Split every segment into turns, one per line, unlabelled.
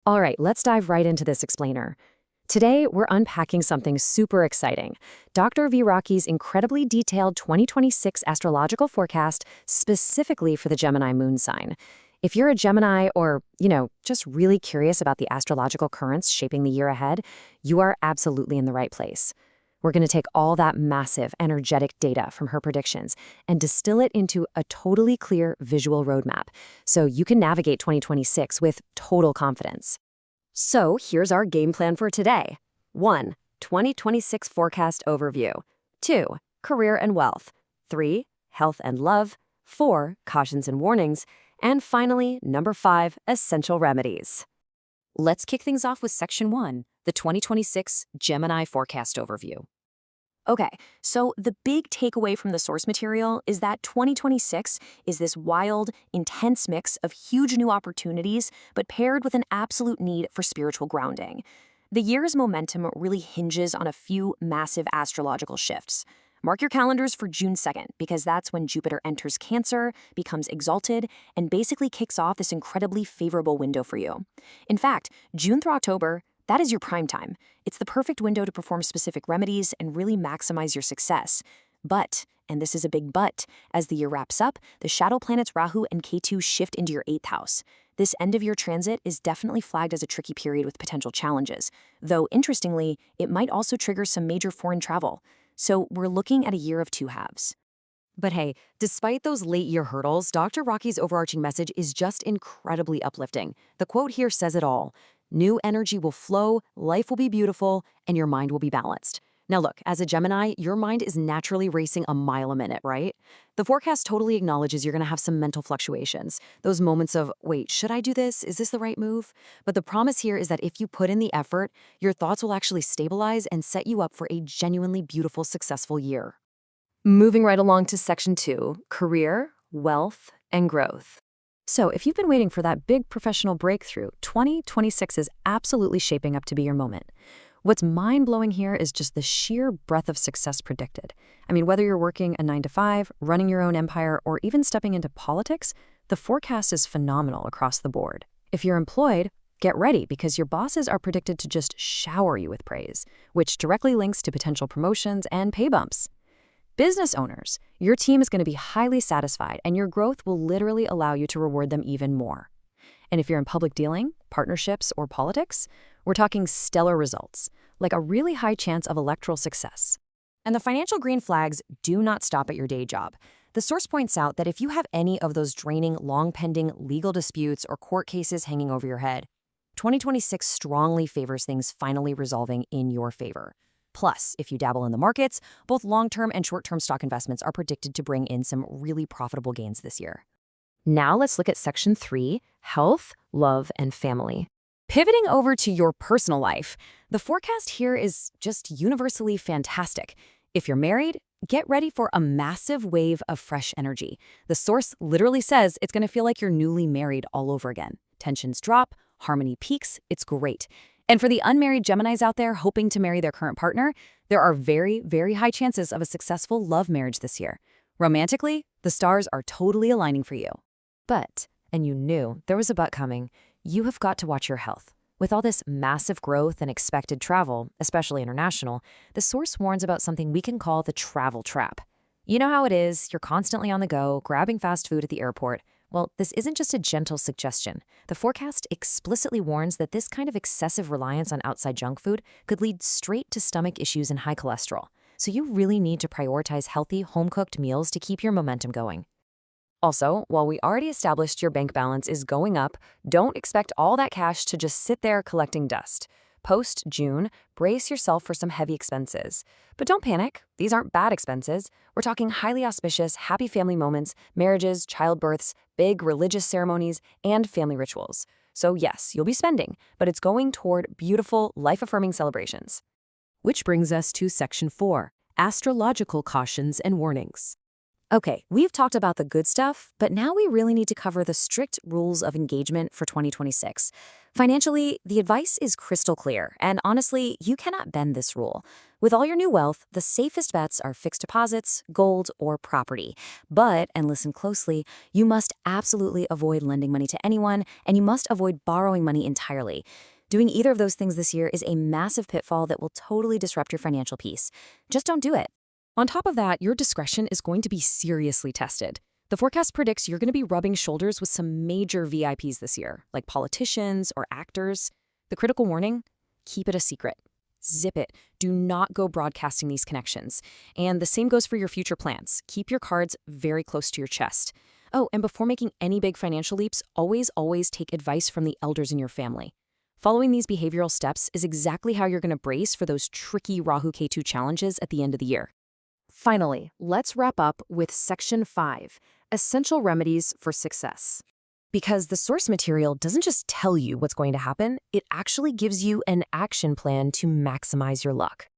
All right, let's dive right into this explainer. Today, we're unpacking something super exciting. Dr. V. Rocky's incredibly detailed 2026 astrological forecast specifically for the Gemini moon sign. If you're a Gemini or, just really curious about the astrological currents shaping the year ahead, you are absolutely in the right place. We're going to take all that massive, energetic data from her predictions and distill it into a totally clear visual roadmap so you can navigate 2026 with total confidence. So here's our game plan for today. 1. 2026 forecast overview. 2. Career and wealth. 3. Health and love. 4. Cautions and warnings. And finally, number 5, essential remedies. Let's kick things off with Section 1, the 2026 Gemini Forecast Overview. Okay, so the big takeaway from the source material is that 2026 is this wild, intense mix of huge new opportunities, but paired with an absolute need for spiritual grounding. The year's momentum really hinges on a few massive astrological shifts. Mark your calendars for June 2nd, because that's when Jupiter enters Cancer, becomes exalted, and basically kicks off this incredibly favorable window for you. In fact, June through October, that is your prime time. It's the perfect window to perform specific remedies and really maximize your success. But, and this is a big but, as the year wraps up, the shadow planets Rahu and Ketu shift into your 8th house. This end-of-year transit is definitely flagged as a tricky period with potential challenges, though interestingly, it might also trigger some major foreign travel. So we're looking at a year of two halves. But hey, despite those late-year hurdles, Dr. Rocky's overarching message is just incredibly uplifting. The quote here says it all. New energy will flow, life will be beautiful, and your mind will be balanced. Now look, as a Gemini, your mind is naturally racing a mile a minute, right? The forecast totally acknowledges you're going to have some mental fluctuations. Those moments of, wait, should I do this? Is this the right move? But the promise here is that if you put in the effort, your thoughts will actually stabilize and set you up for a genuinely beautiful, successful year. Moving right along to Section 2, career, wealth, and growth. So if you've been waiting for that big professional breakthrough, 2026 is absolutely shaping up to be your moment. What's mind-blowing here is just the sheer breadth of success predicted. I mean, whether you're working a 9-to-5, running your own empire, or even stepping into politics, the forecast is phenomenal across the board. If you're employed, get ready because your bosses are predicted to just shower you with praise, which directly links to potential promotions and pay bumps. Business owners, your team is going to be highly satisfied and your growth will literally allow you to reward them even more. And if you're in public dealing, partnerships, or politics, we're talking stellar results, like a really high chance of electoral success. And the financial green flags do not stop at your day job. The source points out that if you have any of those draining, long-pending legal disputes or court cases hanging over your head, 2026 strongly favors things finally resolving in your favor. Plus, if you dabble in the markets, both long-term and short-term stock investments are predicted to bring in some really profitable gains this year. Now let's look at Section 3, health, love, and family. Pivoting over to your personal life, the forecast here is just universally fantastic. If you're married, get ready for a massive wave of fresh energy. The source literally says it's going to feel like you're newly married all over again. Tensions drop, harmony peaks, it's great. And for the unmarried Geminis out there hoping to marry their current partner, there are very, very high chances of a successful love marriage this year. Romantically, the stars are totally aligning for you. But, and you knew there was a but coming, you have got to watch your health. With all this massive growth and expected travel, especially international, the source warns about something we can call the travel trap. You know how it is, you're constantly on the go, grabbing fast food at the airport. Well, this isn't just a gentle suggestion. The forecast explicitly warns that this kind of excessive reliance on outside junk food could lead straight to stomach issues and high cholesterol. So you really need to prioritize healthy, home-cooked meals to keep your momentum going. Also, while we already established your bank balance is going up, don't expect all that cash to just sit there collecting dust. Post-June, brace yourself for some heavy expenses. But don't panic, these aren't bad expenses. We're talking highly auspicious, happy family moments, marriages, childbirths, big religious ceremonies, and family rituals. So yes, you'll be spending, but it's going toward beautiful, life-affirming celebrations. Which brings us to Section 4, astrological cautions and warnings. Okay, we've talked about the good stuff, but now we really need to cover the strict rules of engagement for 2026. Financially, the advice is crystal clear, and honestly, you cannot bend this rule. With all your new wealth, the safest bets are fixed deposits, gold, or property. But, and listen closely, you must absolutely avoid lending money to anyone, and you must avoid borrowing money entirely. Doing either of those things this year is a massive pitfall that will totally disrupt your financial peace. Just don't do it. On top of that, your discretion is going to be seriously tested. The forecast predicts you're going to be rubbing shoulders with some major VIPs this year, like politicians or actors. The critical warning? Keep it a secret. Zip it. Do not go broadcasting these connections. And the same goes for your future plans. Keep your cards very close to your chest. Oh, and before making any big financial leaps, always take advice from the elders in your family. Following these behavioral steps is exactly how you're going to brace for those tricky Rahu Ketu challenges at the end of the year. Finally, let's wrap up with Section 5, Essential Remedies for Success. Because the source material doesn't just tell you what's going to happen, it actually gives you an action plan to maximize your luck.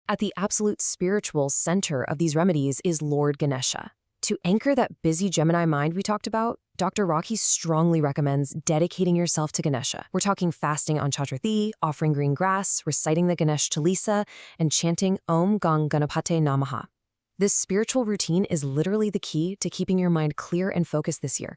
At the absolute spiritual center of these remedies is Lord Ganesha. To anchor that busy Gemini mind we talked about, Dr. Rocky strongly recommends dedicating yourself to Ganesha. We're talking fasting on Chaturthi, offering green grass, reciting the Ganesh Chalisa, and chanting Om Gang Ganapate Namaha. This spiritual routine is literally the key to keeping your mind clear and focused this year.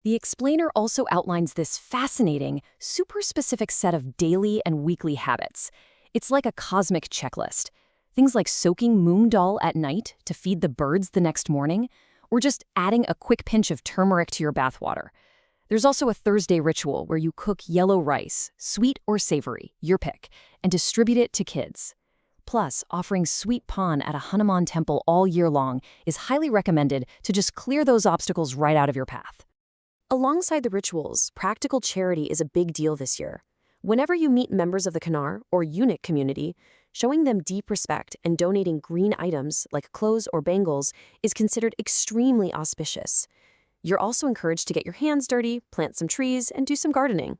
The explainer also outlines this fascinating, super specific set of daily and weekly habits. It's like a cosmic checklist. Things like soaking moong dal at night to feed the birds the next morning, or just adding a quick pinch of turmeric to your bathwater. There's also a Thursday ritual where you cook yellow rice, sweet or savory, your pick, and distribute it to kids. Plus, offering sweet pan at a Hanuman temple all year long is highly recommended to just clear those obstacles right out of your path. Alongside the rituals, practical charity is a big deal this year. Whenever you meet members of the Kanar or eunuch community, showing them deep respect and donating green items like clothes or bangles is considered extremely auspicious. You're also encouraged to get your hands dirty, plant some trees, and do some gardening.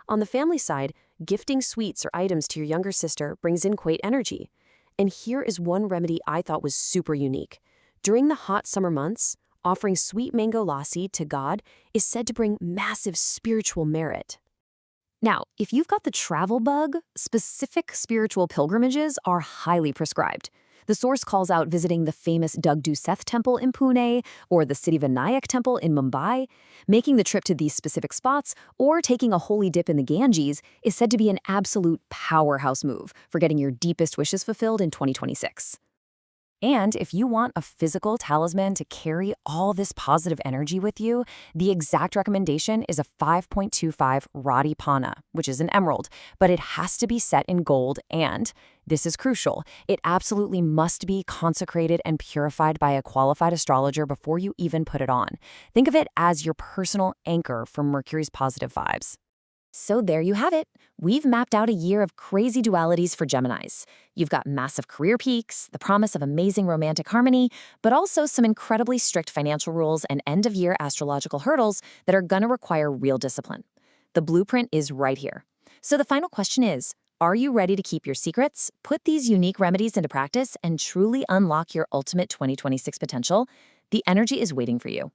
On the family side, gifting sweets or items to your younger sister brings in quite energy. And here is one remedy I thought was super unique. During the hot summer months, offering sweet mango lassi to God is said to bring massive spiritual merit. Now, if you've got the travel bug, specific spiritual pilgrimages are highly prescribed. The source calls out visiting the famous Dugdu Seth Temple in Pune or the Siddhivinayak Temple in Mumbai. Making the trip to these specific spots or taking a holy dip in the Ganges is said to be an absolute powerhouse move for getting your deepest wishes fulfilled in 2026. And if you want a physical talisman to carry all this positive energy with you, the exact recommendation is a 5.25 Radi Pana, which is an emerald, but it has to be set in gold and, this is crucial, it absolutely must be consecrated and purified by a qualified astrologer before you even put it on. Think of it as your personal anchor for Mercury's positive vibes. So there you have it. We've mapped out a year of crazy dualities for Geminis. You've got massive career peaks, the promise of amazing romantic harmony, but also some incredibly strict financial rules and end-of-year astrological hurdles that are going to require real discipline. The blueprint is right here. So the final question is, are you ready to keep your secrets, put these unique remedies into practice, and truly unlock your ultimate 2026 potential? The energy is waiting for you.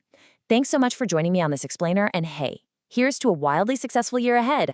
Thanks so much for joining me on this explainer, and hey, here's to a wildly successful year ahead.